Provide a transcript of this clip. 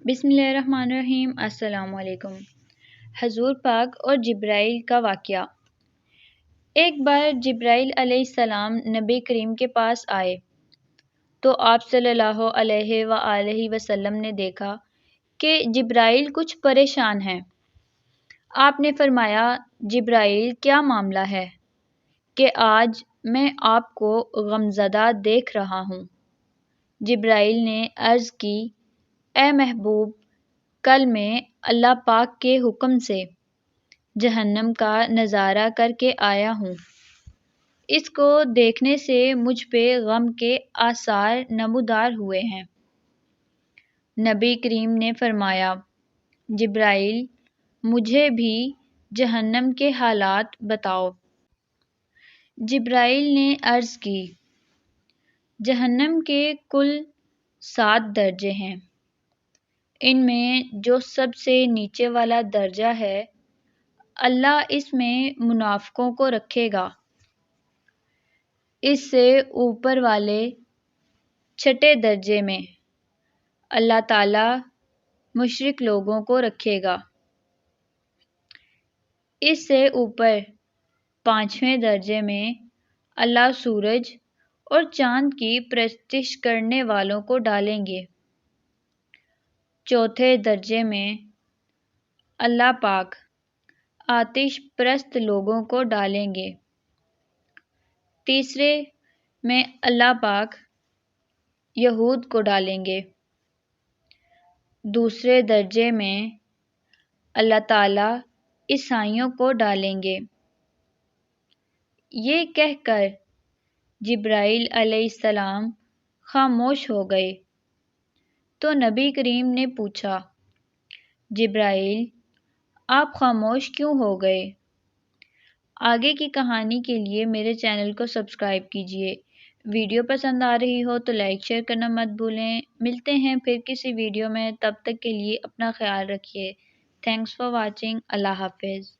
بسم اللہ الرحمن الرحیم۔ السلام علیکم۔ حضور پاک اور جبرائیل کا واقعہ۔ ایک بار جبرائیل علیہ السلام نبی کریم کے پاس آئے تو آپ صلی اللہ علیہ وآلہ وسلم نے دیکھا کہ جبرائیل کچھ پریشان ہیں۔ آپ نے فرمایا، جبرائیل کیا معاملہ ہے کہ آج میں آپ کو غمزدہ دیکھ رہا ہوں؟ جبرائیل نے عرض کی، اے محبوب، کل میں اللہ پاک کے حکم سے جہنم کا نظارہ کر کے آیا ہوں۔ اس کو دیکھنے سے مجھ پہ غم کے آثار نمودار ہوئے ہیں۔ نبی کریم نے فرمایا، جبرائیل، مجھے بھی جہنم کے حالات بتاؤ۔ جبرائیل نے عرض کی، جہنم کے کل 7 درجے ہیں۔ ان میں جو سب سے نیچے والا درجہ ہے، اللہ اس میں منافقوں کو رکھے گا۔ اس سے اوپر والے 6 درجے میں اللہ تعالیٰ مشرک لوگوں کو رکھے گا۔ اس سے اوپر 5ویں درجے میں اللہ سورج اور چاند کی پرستش کرنے والوں کو ڈالیں گے۔ 4تھے درجے میں اللہ پاک آتش پرست لوگوں کو ڈالیں گے۔ تیسرے میں اللہ پاک یہود کو ڈالیں گے۔ دوسرے درجے میں اللہ تعالیٰ عیسائیوں کو ڈالیں گے۔ یہ کہہ کر جبرائیل علیہ السلام خاموش ہو گئے تو نبی کریم نے پوچھا، جبرائیل، آپ خاموش کیوں ہو گئے؟ آگے کی کہانی کے لیے میرے چینل کو سبسکرائب کیجیے۔ ویڈیو پسند آ رہی ہو تو لائک شیئر کرنا مت بھولیں۔ ملتے ہیں پھر کسی ویڈیو میں، تب تک کے لیے اپنا خیال رکھیے۔ Thanks for watching. اللہ حافظ۔